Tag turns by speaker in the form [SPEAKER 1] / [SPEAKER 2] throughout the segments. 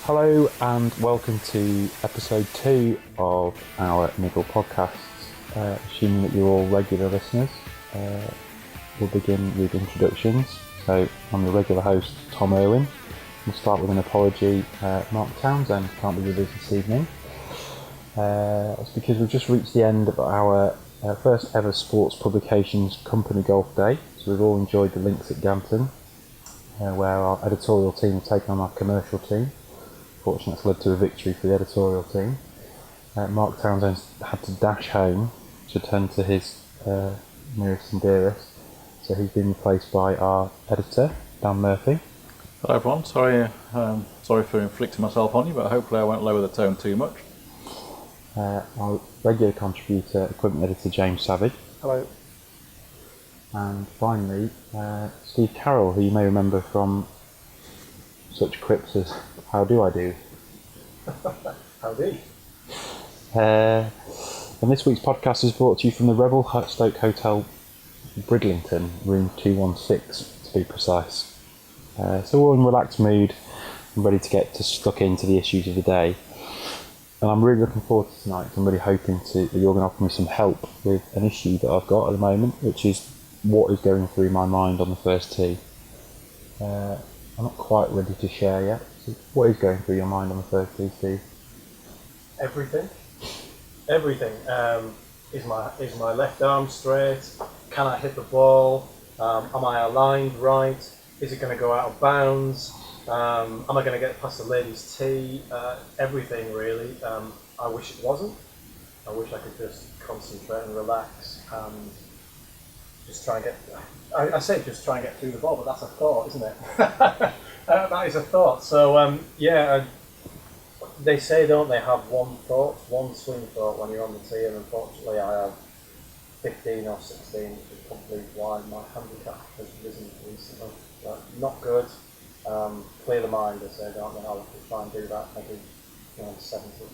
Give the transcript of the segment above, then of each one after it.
[SPEAKER 1] Hello and welcome to episode 2 of our Niggle Podcast. Assuming that you're all regular listeners, we'll begin with introductions. So I'm the regular host, Tom Irwin. We'll start with an apology. Mark Townsend can't be with us this evening. It's because we've just reached the end of our first ever sports publications company golf day. So we've all enjoyed the links at Ganton, where our editorial team have taken on our commercial team. Fortunately, that's led to a victory for the editorial team. Mark Townsend had to dash home to tend to his nearest and dearest, so he's been replaced by our editor, Dan Murphy.
[SPEAKER 2] Hello everyone, sorry for inflicting myself on you, but hopefully I won't lower the tone too much.
[SPEAKER 1] Our regular contributor, equipment editor, James Savage.
[SPEAKER 3] Hello.
[SPEAKER 1] And finally, Steve Carroll, who you may remember from such quips as "How do I do?"
[SPEAKER 3] Howdy.
[SPEAKER 1] And this week's podcast is brought to you from the Revel Stoke Hotel, Bridlington, room 216 to be precise. So we're all in a relaxed mood and ready to get stuck into the issues of the day. And I'm really looking forward to tonight. I'm really hoping that you're going to offer me some help with an issue that I've got at the moment, which is what is going through my mind on the first tee. I'm not quite ready to share yet. So what is going through your mind on the first tee, Steve?
[SPEAKER 3] Everything. Is my left arm straight? Can I hit the ball? Am I aligned right? Is it going to go out of bounds? Am I going to get past the ladies' tee? Everything really. I wish it wasn't. I wish I could just concentrate and relax and just try and get. I say just try and get through the ball, but that's a thought, isn't it? That is a thought. So they say, don't they, have one swing thought when you're on the tee, and unfortunately I have 15 or 16, which is probably why my handicap has risen recently. But not good. Clear the mind, they say, don't they? I'll have to try and do that maybe when I'm 70.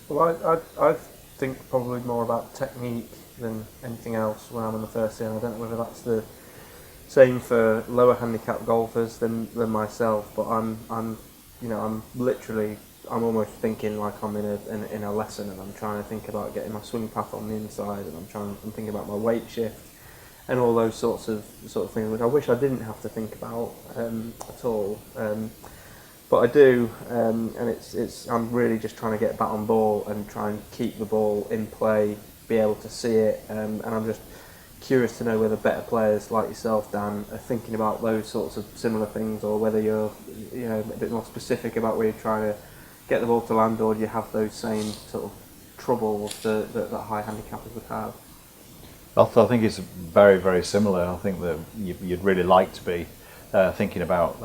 [SPEAKER 4] Well, I think probably more about technique than anything else when I'm on the first tee, and I don't know whether that's the same for lower handicap golfers than myself, but I'm almost thinking like I'm in a lesson, and I'm trying to think about getting my swing path on the inside, and I'm thinking about my weight shift and all those sorts of things, which I wish I didn't have to think about at all. But I do, and I'm really just trying to get bat on ball and try and keep the ball in play, be able to see it, and I'm just curious to know whether better players like yourself, Dan, are thinking about those sorts of similar things, or whether you're a bit more specific about where you're trying to get the ball to land, or do you have those same sort of troubles that high handicappers would have?
[SPEAKER 2] I think it's very, very similar. I think that you'd really like to be thinking about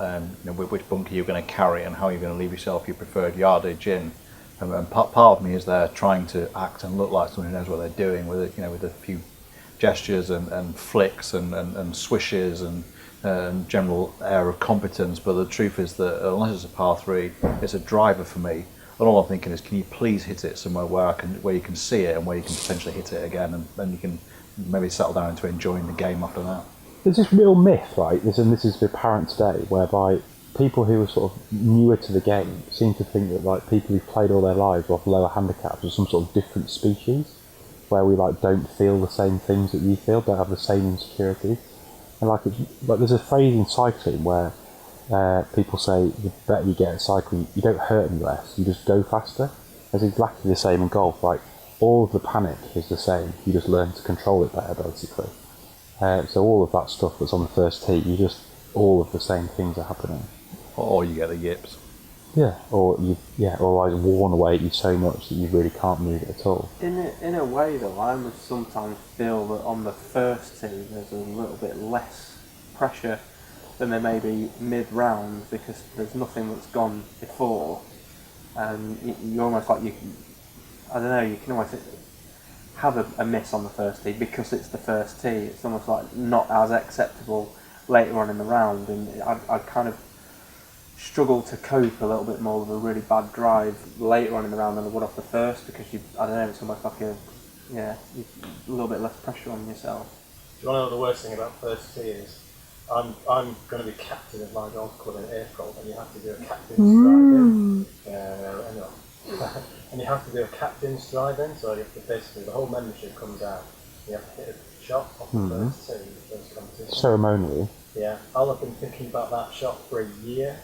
[SPEAKER 2] which bunker you're going to carry and how you're going to leave yourself your preferred yardage in. And part of me is there trying to act and look like someone who knows what they're doing with a few gestures and flicks and swishes and general air of competence. But the truth is that unless it's a par 3, it's a driver for me. And all I'm thinking is, can you please hit it somewhere where you can see it and where you can potentially hit it again, and then you can maybe settle down into enjoying the game after that.
[SPEAKER 1] There's this real myth, right, and this is apparent today, whereby people who are sort of newer to the game seem to think that like people who've played all their lives off lower handicaps are some sort of different species, where we like don't feel the same things that you feel, don't have the same insecurities. And like there's a phrase in cycling where people say the better you get at cycling, you don't hurt any less, you just go faster. It's exactly the same in golf. Like all of the panic is the same, you just learn to control it better basically. So all of that stuff that's on the first tee, all of the same things are happening.
[SPEAKER 2] Or you get the yips.
[SPEAKER 1] Yeah, or either worn away at you so much that you really can't move it at all.
[SPEAKER 4] In a way though, I would sometimes feel that on the first tee there's a little bit less pressure than there may be mid-round, because there's nothing that's gone before, and you're almost like you can almost have a miss on the first tee because it's the first tee. It's almost like not as acceptable later on in the round, and I kind of struggle to cope a little bit more with a really bad drive later on in the round than I would off the first, because it's almost like a little bit less pressure on yourself.
[SPEAKER 3] Do you want to know the worst thing about first tee is? I'm going to be captain of my golf club in April, and you have to do a captain's drive-in. And you have to do a captain's drive-in, so you have to basically, the whole membership comes out. You have to hit a shot off the first tee, the first competition.
[SPEAKER 1] Ceremonially.
[SPEAKER 3] Yeah, I'll have been thinking about that shot for a year.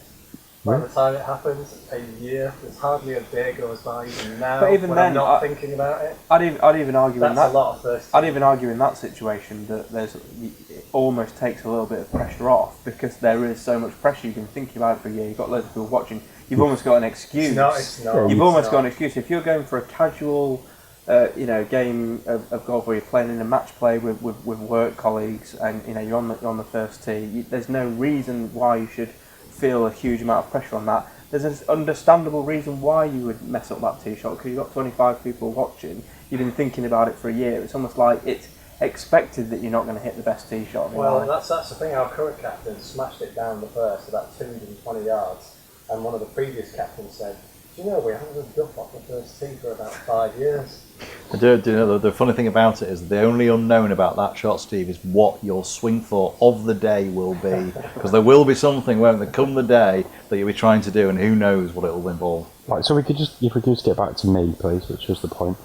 [SPEAKER 3] By the time it happens, a year. There's hardly a day goes by even now
[SPEAKER 4] But even
[SPEAKER 3] when
[SPEAKER 4] then,
[SPEAKER 3] I'm not thinking about it.
[SPEAKER 4] I'd even argue
[SPEAKER 3] That's
[SPEAKER 4] in that.
[SPEAKER 3] a lot of first.
[SPEAKER 4] I'd even argue in that situation that it almost takes a little bit of pressure off, because there is so much pressure. You've been thinking about it for a year. You've got loads of people watching. You've almost got an excuse.
[SPEAKER 3] It's not.
[SPEAKER 4] You've almost got an excuse. If you're going for a casual, game of golf where you're playing in a match play with work colleagues, and you're on the first tee, there's no reason why you should feel a huge amount of pressure on that. There's an understandable reason why you would mess up that tee shot, because you've got 25 people watching. You've been thinking about it for a year. It's almost like it's expected that you're not going to hit the best tee shot.
[SPEAKER 3] Well, that's the thing. Our current captain smashed it down the first about 220 yards, and one of the previous captains said, "Do you know we haven't done duff off the first tee for about 5 years."
[SPEAKER 2] I do know the funny thing about it is the only unknown about that shot, Steve, is what your swing thought of the day will be, because there will be something, won't there, come the day that you'll be trying to do, and who knows what it will involve.
[SPEAKER 1] Right, so if we could just get back to me, please, which was the point.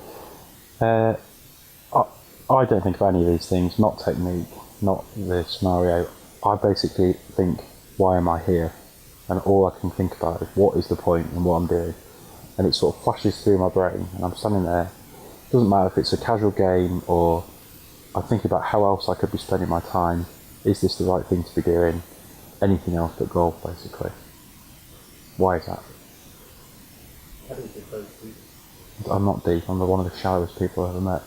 [SPEAKER 1] I don't think of any of these things, not technique, not the scenario. I basically think, why am I here? And all I can think about is what is the point and what I'm doing. And it sort of flashes through my brain, and I'm standing there. It doesn't matter if it's a casual game or I'm thinking about how else I could be spending my time. Is this the right thing to be doing? Anything else but golf, basically. Why is that?
[SPEAKER 3] I think it's very deep.
[SPEAKER 1] I'm not deep. I'm one of the shallowest people I've ever met.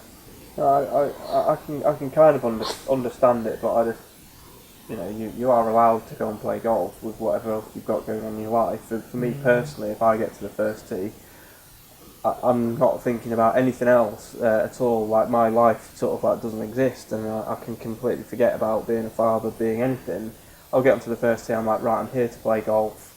[SPEAKER 4] I can kind of understand it, but I just, you are allowed to go and play golf with whatever else you've got going on in your life. For me personally, if I get to the first tee, I'm not thinking about anything else at all. Like, my life sort of like doesn't exist, and I can completely forget about being a father, being anything. I'll get onto the first tee. I'm like, right, I'm here to play golf.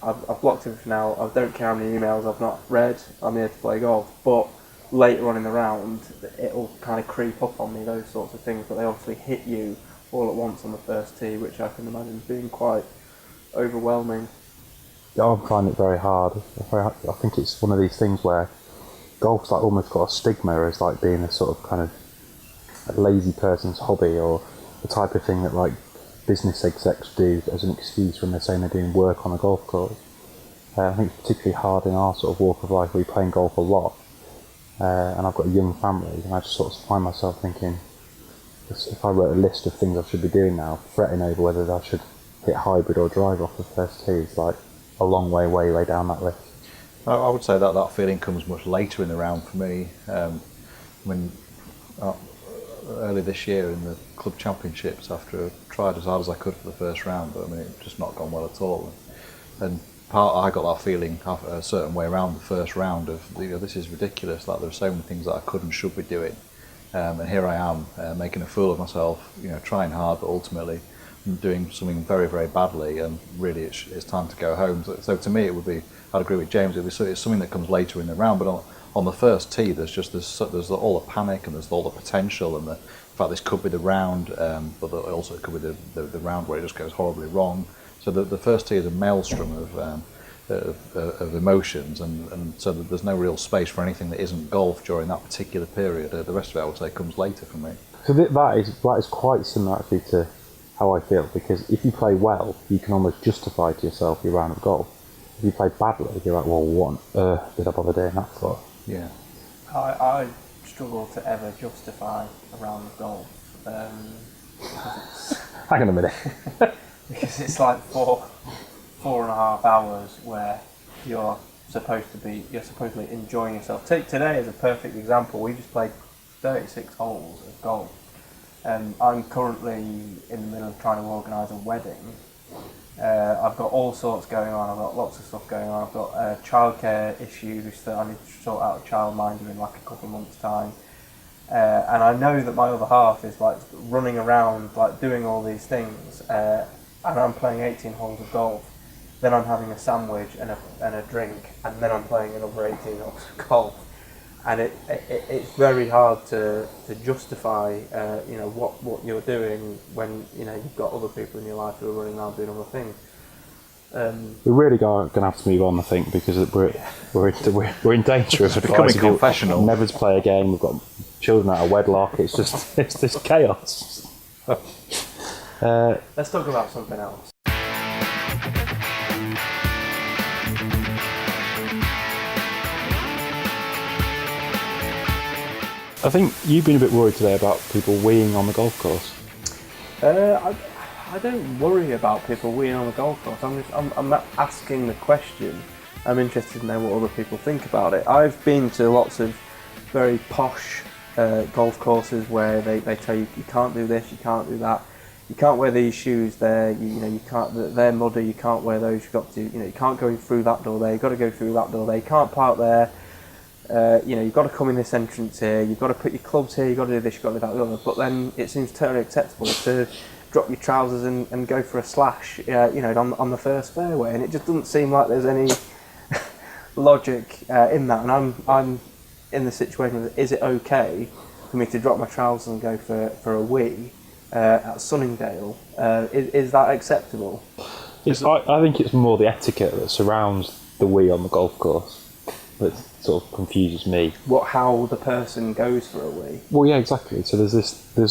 [SPEAKER 4] I've blocked everything out. I don't care how many emails I've not read. I'm here to play golf. But later on in the round, it'll kind of creep up on me, those sorts of things. But they obviously hit you all at once on the first tee, which I can imagine being quite overwhelming.
[SPEAKER 1] Yeah, I find it very hard. I think it's one of these things where golf's like almost got a stigma as like being a sort of kind of a lazy person's hobby, or the type of thing that like business execs do as an excuse when they're saying they're doing work on a golf course. I think it's particularly hard in our sort of walk of life. We're playing golf a lot, and I've got a young family, and I just sort of find myself thinking, if I wrote a list of things I should be doing now, fretting over whether I should hit hybrid or drive off the first tee is like a long way down that list.
[SPEAKER 2] I would say that feeling comes much later in the round for me. Early this year in the club championships, after I tried as hard as I could for the first round, but it's just not gone well at all. And I got that feeling a certain way around the first round of, this is ridiculous. Like, there are so many things that I could and should be doing, and here I am making a fool of myself. Trying hard, but ultimately doing something very, very badly, and really it's time to go home. So to me, it would be, I'd agree with James, it's something that comes later in the round, but on the first tee, there's all the panic, and there's all the potential, and the fact this could be the round, but also it could be the round where it just goes horribly wrong. So the first tee is a maelstrom of emotions, and so there's no real space for anything that isn't golf during that particular period. The rest of it, I would say, comes later for me.
[SPEAKER 1] So that is quite similar actually to how I feel, because if you play well, you can almost justify to yourself your round of golf. If you play badly, you're like, well, what on earth did I bother doing that for?
[SPEAKER 2] Yeah.
[SPEAKER 4] I struggle to ever justify a round of golf.
[SPEAKER 1] Hang on a minute.
[SPEAKER 4] Because it's like 4.5 hours where you're supposedly enjoying yourself. Today is a perfect example. We just played 36 holes of golf. I'm currently in the middle of trying to organise a wedding. I've got all sorts going on. I've got lots of stuff going on. I've got childcare issues that I need to sort out a childminder in like a couple of months' time. And I know that my other half is like running around, like doing all these things. And I'm playing 18 holes of golf. Then I'm having a sandwich and a drink, and then I'm playing another 18 holes of golf. and it's very hard to justify what you're doing when you've got other people in your life who are running around doing other things.
[SPEAKER 1] We really are going to have to move on, I think, because we're in danger of
[SPEAKER 2] becoming confessional.
[SPEAKER 1] Never to play a game. We've got children out of wedlock. It's just chaos.
[SPEAKER 4] Let's talk about something else.
[SPEAKER 1] I think you've been a bit worried today about people weeing on the golf course.
[SPEAKER 4] I don't worry about people weeing on the golf course. I'm not asking the question. I'm interested to know what other people think about it. I've been to lots of very posh golf courses where they tell you can't do this, you can't do that, you can't wear these shoes there. You can't. They're muddy. You can't wear those. You've got to. You can't go through that door there. You've got to go through that door there. You can't park there. You've got to come in this entrance here. You've got to put your clubs here. You've got to do this. You've got to do that. The other. But then it seems totally acceptable to drop your trousers and go for a slash, on the first fairway, and it just doesn't seem like there's any logic in that. And I'm in the situation of, is it okay for me to drop my trousers and go for a wee at Sunningdale? Is that acceptable?
[SPEAKER 1] I think it's more the etiquette that surrounds the wee on the golf course that sort of confuses me.
[SPEAKER 4] How the person goes for a wee?
[SPEAKER 1] Well, yeah, exactly. So there's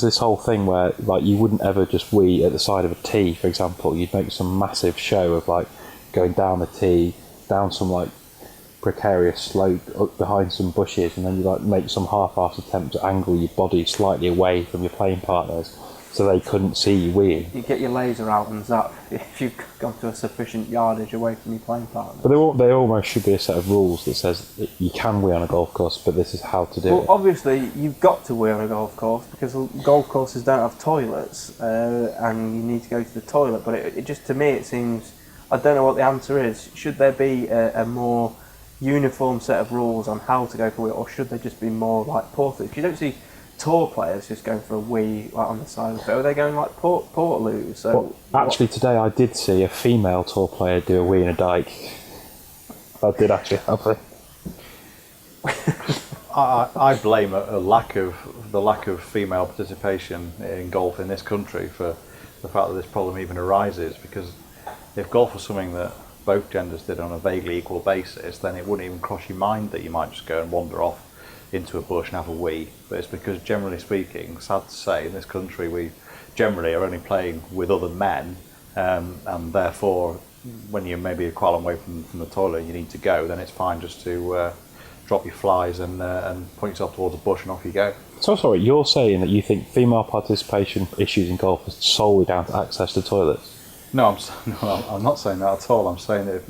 [SPEAKER 1] this whole thing where like you wouldn't ever just wee at the side of a tee, for example. You'd make some massive show of like going down the tee, down some like precarious slope up behind some bushes, and then you like make some half-assed attempt to angle your body slightly away from your playing partners so they couldn't see you weeing.
[SPEAKER 4] You get your laser out and zap if you've gone to a sufficient yardage away from your playing partner.
[SPEAKER 1] But they almost should be a set of rules that says that you can wee on a golf course, but this is how to do it.
[SPEAKER 4] Well, obviously you've got to wee on a golf course because golf courses don't have toilets, and you need to go to the toilet. But it just, to me, it seems, I don't know what the answer is. Should there be a more uniform set of rules on how to go for a wee, or should they just be more like portaloos? You don't see tour players just going for a wee like on the side of the field. They're going like portaloos. So
[SPEAKER 1] actually, today I did see a female tour player do a wee in a dike. That did actually happen.
[SPEAKER 2] I blame the lack of female participation in golf in this country for the fact that this problem even arises. Because if golf was something that both genders did on a vaguely equal basis, then it wouldn't even cross your mind that you might just go and wander off into a bush and have a wee. But it's because, generally speaking, sad to say, in this country we generally are only playing with other men, and therefore when you're maybe quite a long way from the toilet and you need to go, then it's fine just to drop your flies and point yourself towards a bush and off you go.
[SPEAKER 1] So sorry, you're saying that you think female participation issues in golf are solely down to access to toilets?
[SPEAKER 2] No, I'm not saying that at all. I'm saying that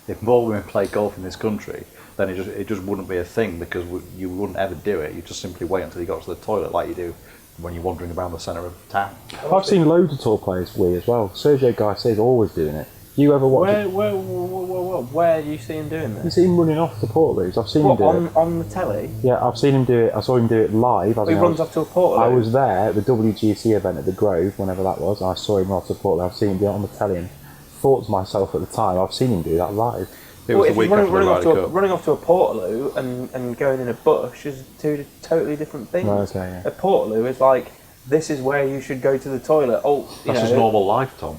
[SPEAKER 2] if more women play golf in this country, then it just wouldn't be a thing, because you wouldn't ever do it. You just simply wait until you got to the toilet, like you do when you're wandering around the centre of town.
[SPEAKER 1] I've seen loads of tour players wee as well. Sergio Garcia's always doing it. You ever watch it?
[SPEAKER 4] Where do you see him doing this?
[SPEAKER 1] You see him running off the portaloos. I've seen him do it.
[SPEAKER 4] On the telly?
[SPEAKER 1] Yeah, I've seen him do it. I saw him do it live.
[SPEAKER 4] He runs off to a portaloo?
[SPEAKER 1] I was there at the WGC event at the Grove, whenever that was. I saw him off the portaloo. I've seen him do it on the telly and thought to myself at the time, I've seen him do that live.
[SPEAKER 2] It was the week after the Ryder Cup.
[SPEAKER 4] Running off to a portaloo and going in a bush is two totally different things.
[SPEAKER 1] Okay, yeah.
[SPEAKER 4] A portaloo is like, this is where you should go to the toilet.
[SPEAKER 2] That's just normal life, Tom.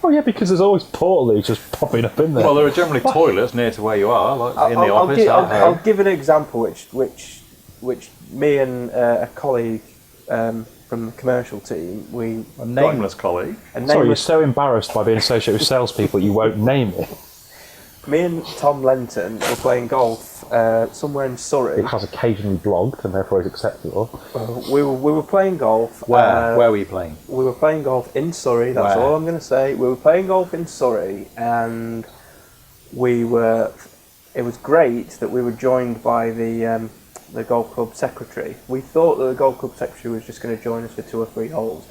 [SPEAKER 1] Oh yeah, because there's always portaloos just popping up in there.
[SPEAKER 2] Well, there are generally toilets near to where you are, like in the office.
[SPEAKER 4] I'll give an example which me and a colleague from the commercial team,
[SPEAKER 2] a nameless colleague.
[SPEAKER 1] Sorry, you're so embarrassed by being associated with salespeople you won't name it.
[SPEAKER 4] Me and Tom Lenton were playing golf somewhere in Surrey.
[SPEAKER 1] It has occasionally blogged, and therefore is acceptable.
[SPEAKER 4] We were playing golf.
[SPEAKER 2] Where were you playing?
[SPEAKER 4] We were playing golf in Surrey. That's all I'm going to say. We were playing golf in Surrey, and it was great that we were joined by the golf club secretary. We thought that the golf club secretary was just going to join us for 2 or 3 holes.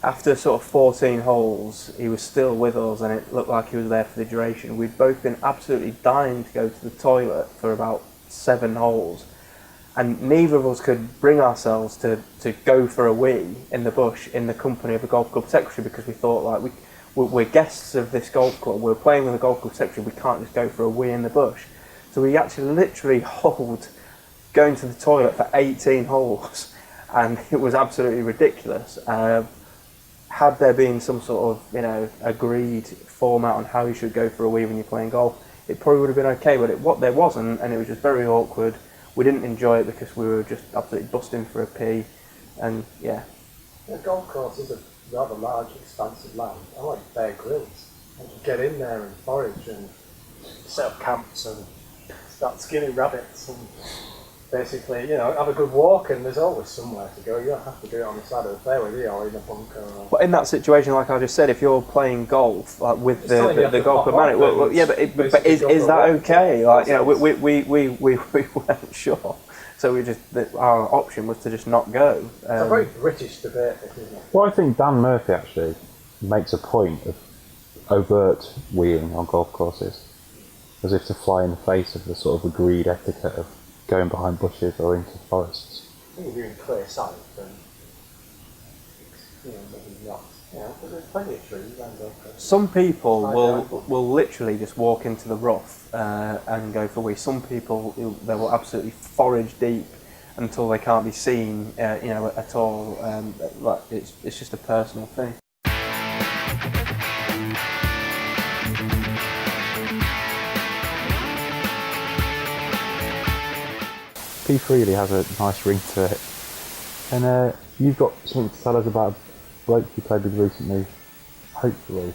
[SPEAKER 4] After sort of 14 holes, he was still with us, and it looked like he was there for the duration. We'd both been absolutely dying to go to the toilet for about 7 holes, and neither of us could bring ourselves to go for a wee in the bush in the company of the golf club secretary, because we thought, like, we're guests of this golf club, we're playing with the golf club secretary, we can't just go for a wee in the bush. So we actually literally holed going to the toilet for 18 holes, and it was absolutely ridiculous. Had there been some sort of, agreed format on how you should go for a wee when you're playing golf, it probably would have been okay, but there wasn't, and it was just very awkward. We didn't enjoy it because we were just absolutely busting for a pee, and yeah.
[SPEAKER 3] The golf course is a rather large, expansive land. I like Bear Grylls. And you get in there and forage and set up camps and start skinning rabbits and basically, have a good walk, and there's always somewhere to go. You don't have to do it on the side of the fairway, do you, or in a bunker.
[SPEAKER 4] But in that situation, like I just said, if you're playing golf with the golf club manager, but is that okay? Like, we weren't sure, so our option was to just not go.
[SPEAKER 3] It's a very British debate, isn't it?
[SPEAKER 1] Well, I think Dan Murphy actually makes a point of overt weeing on golf courses, as if to fly in the face of the sort of agreed etiquette of going behind bushes or into forests.
[SPEAKER 3] I think if you're in clear sight, then maybe not. Because there's plenty of trees around golf courses.
[SPEAKER 4] Some people will literally just walk into the rough and go for a wee. Some people they will absolutely forage deep until they can't be seen, at all. It's just a personal thing.
[SPEAKER 1] P3 really has a nice ring to it. And you've got something to tell us about a bloke you played with recently, hopefully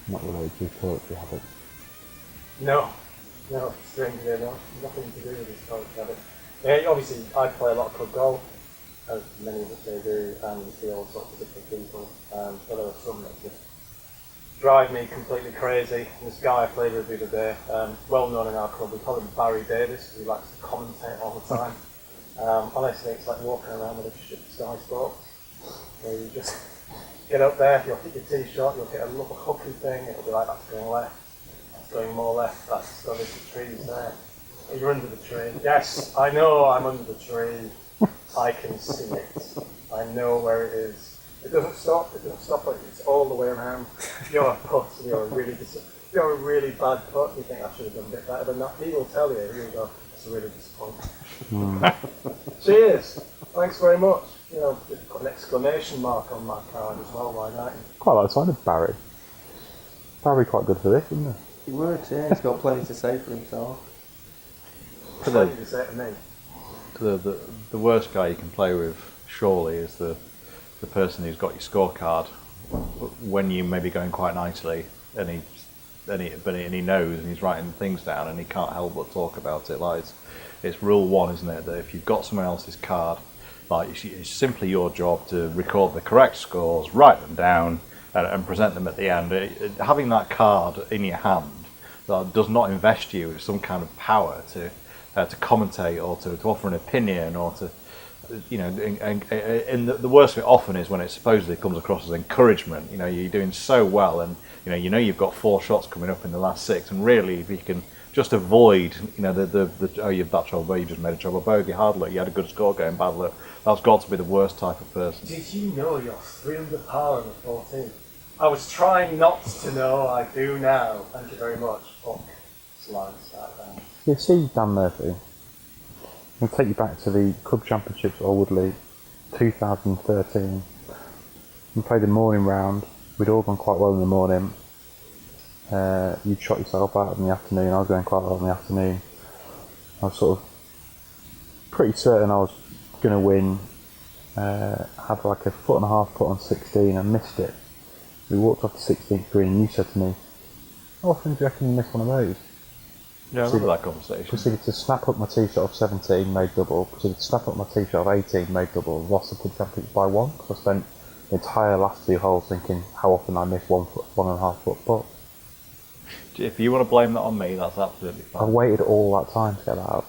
[SPEAKER 1] not related to poetry habit.
[SPEAKER 3] No, strangely enough, nothing to do with this poetry habit. Yeah, obviously, I play a lot of club golf, as many of us may do, and you see all sorts of different people. But there are some that just drive me completely crazy. This guy I played with the other day, well known in our club, we call him Barry Davis, because he likes to commentate all the time. Honestly, it's like walking around with a shit Sky Sports, where you just get up there, you'll hit your tee shot, you'll hit a little hooky thing, it'll be like, that's going left, that's going more left, that's going into the trees there. You're under the tree. Yes, I know I'm under the tree. I can see it. I know where it is. It doesn't stop, it's all the way around. You're a putt, you're a really bad putt, you think I should have done a bit better than that. He will tell you, you go, it's really disappointing. Cheers, thanks very much. Just put an exclamation mark on my card as well, why not?
[SPEAKER 1] Quite like the sign of Barry. Barry quite good for this, isn't he?
[SPEAKER 4] He would, yeah, he's got plenty to say for himself.
[SPEAKER 3] Plenty to say to me.
[SPEAKER 2] The worst guy you can play with, surely, is the person who's got your scorecard when you may be going quite nicely, and he knows, and he's writing things down, and he can't help but talk about it. Like it's rule one, isn't it? That if you've got someone else's card, like it's simply your job to record the correct scores, write them down, and present them at the end. Having that card in your hand does not invest you with some kind of power to commentate or to offer an opinion or to, and the worst of it often is when it supposedly comes across as encouragement. You're doing so well, and you've got 4 shots coming up in the last 6, and really if you can just avoid, you've that trouble, you just made a trouble bogey, hard luck, you had a good score going, bad luck. That's got to be the worst type of person.
[SPEAKER 3] Did you know you're 3 under par on the 14th? I was trying not to know, I do now. Thank you very much. Slide that down.
[SPEAKER 1] You see, Dan Murphy, I'll take you back to the Club Championships at Woodley 2013. We played the morning round. We'd all gone quite well in the morning. You'd shot yourself out in the afternoon. I was going quite well in the afternoon. I was sort of pretty certain I was going to win. Had like a 1.5 foot on 16 and missed it. We walked off the 16th green and you said to me, how often do you reckon you miss one of those?
[SPEAKER 2] Yeah, I remember that conversation.
[SPEAKER 1] Proceeded to snap up my tee shot of 17, made double. Proceeded to snap up my tee shot of 18, made double. Lost the Club Championships by 1 because I spent the entire last 2 holes thinking how often I miss 1.5 foot putt.
[SPEAKER 2] If you want to blame that on me, that's absolutely fine.
[SPEAKER 1] I waited all that time to get that out.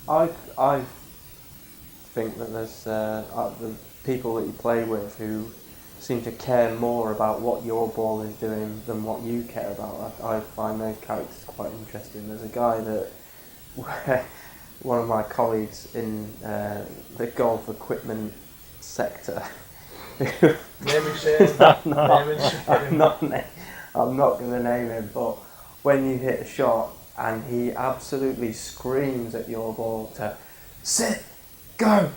[SPEAKER 4] I think that there's the people that you play with who seem to care more about what your ball is doing than what you care about. I find those characters quite interesting. There's a guy that one of my colleagues in the golf equipment sector.
[SPEAKER 3] Name and shame.
[SPEAKER 4] I'm not going to name him, but when you hit a shot and he absolutely screams at your ball to sit, go,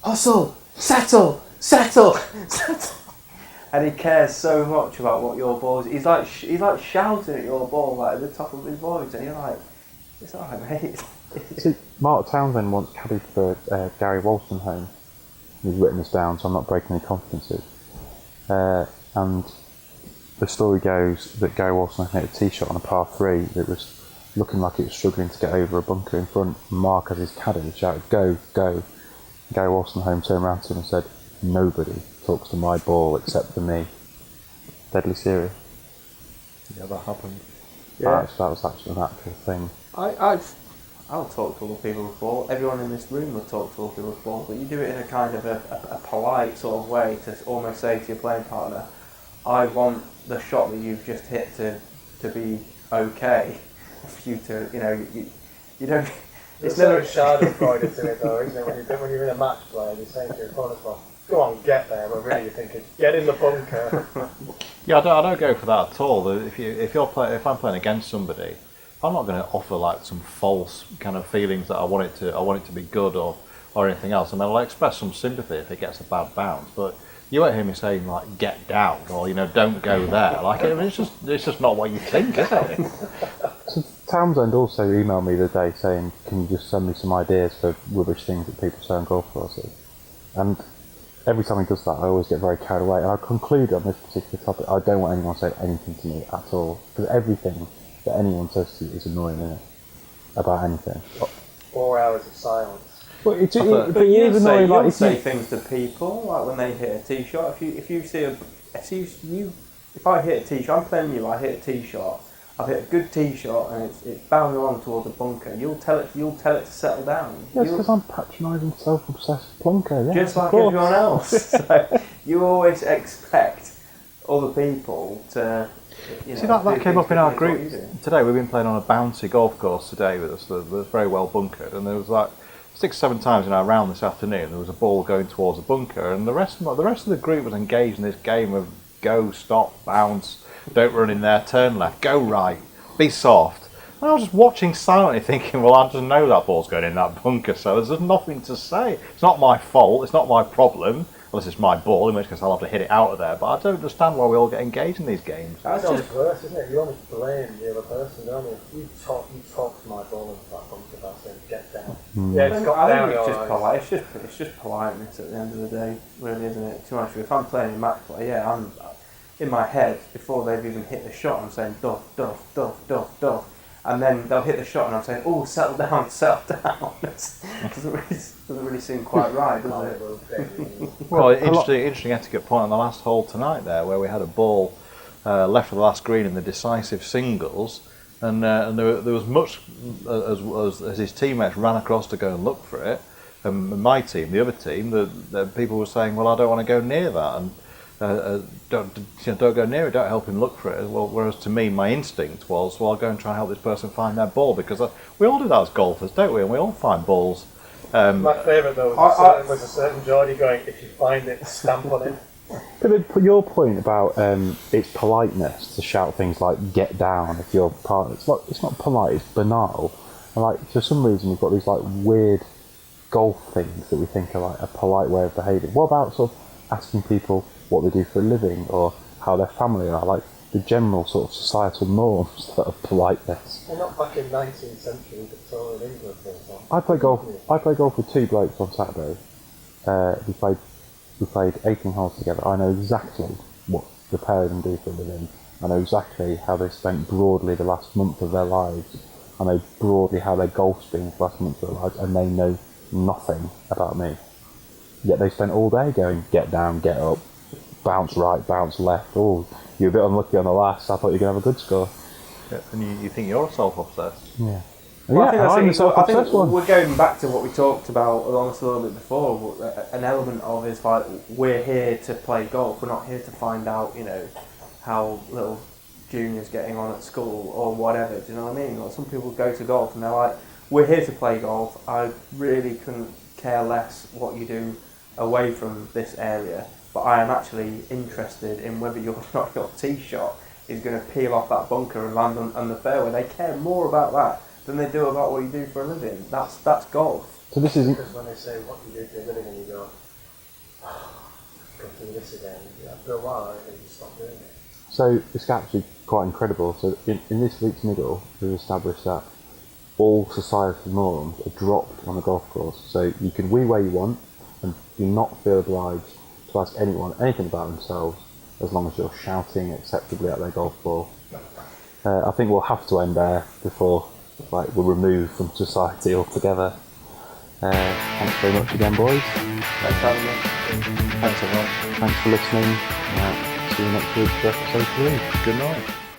[SPEAKER 4] hustle, settle, settle, settle. And he cares so much about what your ball is. He's like shouting at your ball like at the top of his voice, and you're like, it's alright, mate.
[SPEAKER 1] See, Mark Townsend once caddied for Gary Wolstenholme. He's written this down, so I'm not breaking any confidences. And the story goes that Gary Wolstenholme hit a tee shot on a par 3 that was looking like it was struggling to get over a bunker in front. Mark, as his caddy, shouted, "Go, go." Gary Wolstenholme turned around to him and said, "Nobody talks to my ball except for me." Deadly serious.
[SPEAKER 2] Yeah, that happened.
[SPEAKER 4] Yeah.
[SPEAKER 1] That was actually an actual thing.
[SPEAKER 4] I'll talk to other people before. Everyone in this room will talk to other people before, but you do it in a kind of a polite sort of way to almost say to your playing partner, I want the shot that you've just hit to be okay. For you to, you don't...
[SPEAKER 3] It's never schadenfreude to it though, isn't it? When you're in a match play and you're saying to your opponent, well, go on, get there, but really you're thinking, get in the bunker.
[SPEAKER 2] Yeah, I don't go for that at all. If I'm playing against somebody, I'm not going to offer like some false kind of feelings that I want it to be good or anything else. I mean, I'll express some sympathy if it gets a bad bounce, but you won't hear me saying like get down or don't go there. Like it's just not what you think, is it?
[SPEAKER 1] So Townsend also emailed me the other day saying, "Can you just send me some ideas for rubbish things that people say on golf courses?" And every time he does that, I always get very carried away. And I conclude on this particular topic, I don't want anyone to say anything to me at all, because everything that anyone says to you is annoying, isn't it? About anything.
[SPEAKER 3] 4 hours of silence.
[SPEAKER 1] But
[SPEAKER 4] But you say things to people like when they hit a tee shot. If I hit a tee shot, I'm playing you. I hit a tee shot. I've hit a good tee shot and it's bound along towards the bunker. You'll tell it to settle down.
[SPEAKER 1] Yes, because I'm patronising, self-obsessed plonker. Yeah,
[SPEAKER 4] just like everyone else. So you always expect other people to.
[SPEAKER 2] See, that came up in our group today. We've been playing on a bouncy golf course today with us that was very well bunkered, and there was like 6 or 7 times in our round this afternoon there was a ball going towards the bunker, and the rest of the group was engaged in this game of go, stop, bounce, don't run in there, turn left, go right, be soft. And I was just watching silently thinking, well, I just know that ball's going in that bunker, so there's just nothing to say. It's not my fault, it's not my problem, unless it's my ball, in which case I'll have to hit it out of there. But I don't understand why we all get engaged in these games.
[SPEAKER 3] That's just worse, isn't it? You almost blame the other person, don't you? You talk my ball into that bunker by saying, get down. Yeah, it's got down.
[SPEAKER 4] I think it's just polite. It's just politeness at the end of the day, really, isn't it? To be honest with you, if I'm playing in match play, yeah, I'm in my head before they've even hit the shot. I'm saying duff, duff, duff, duff, duff, and then they'll hit the shot, and I'm saying, oh, settle down, settle down. Doesn't really seem quite right, does it?
[SPEAKER 2] Well, interesting etiquette point on the last hole tonight there, where we had a ball left of the last green in the decisive singles, and there was much as his teammates ran across to go and look for it. And my team, the other team, the people were saying, well, I don't want to go near that, and don't go near it, don't help him look for it. Well, whereas to me, my instinct was, well, I'll go and try and help this person find their ball, because we all do that as golfers, don't we? And we all find balls.
[SPEAKER 3] My favourite though was a certain Geordie going, if you find it, stamp on it.
[SPEAKER 1] But your point about it's politeness to shout things like "get down" if you're part. It's not polite. It's banal. And like for some reason we've got these like weird golf things that we think are like a polite way of behaving. What about sort of asking people what they do for a living or how their family are? Like the general sort of societal norms of politeness.
[SPEAKER 3] Well, not back in 19th century Victorian England, for example.
[SPEAKER 1] I play golf with 2 blokes on Saturday. We played 18 holes together. I know exactly what the pair of them do for a living. I know exactly how they spent broadly the last month of their lives. I know broadly how their golf's been the last month of their lives, and they know nothing about me. Yet they spent all day going, get down, get up, bounce right, bounce left. Oh, you're a bit unlucky on the last. I thought you were going to have a good score.
[SPEAKER 2] Yeah, and you think you're self-obsessed?
[SPEAKER 1] Yeah.
[SPEAKER 4] Well,
[SPEAKER 1] I think
[SPEAKER 4] we're going back to what we talked about almost a little bit before. An element of is like we're here to play golf. We're not here to find out, how little Junior's getting on at school or whatever. Do you know what I mean? Like some people go to golf and they're like, we're here to play golf. I really couldn't care less what you do away from this area, but I am actually interested in whether you're not your tee shot is going to peel off that bunker and land on the fairway. They care more about that than they do about what you do for a living. That's golf.
[SPEAKER 1] So this isn't.
[SPEAKER 3] Because when they say what you do for a living and you go, go through this again, after a while you stop doing it.
[SPEAKER 1] So it's actually quite incredible. So in this week's Niggle, we've established that all societal norms are dropped on the golf course. So you can wee where you want and do not feel obliged to ask anyone anything about themselves as long as you're shouting acceptably at their golf ball. I think we'll have to end there before we're removed from society altogether. Thanks very much again, boys.
[SPEAKER 4] Thanks for having me.
[SPEAKER 2] Thanks a lot.
[SPEAKER 1] Thanks for listening. See you next week for episode 3.
[SPEAKER 2] Good night.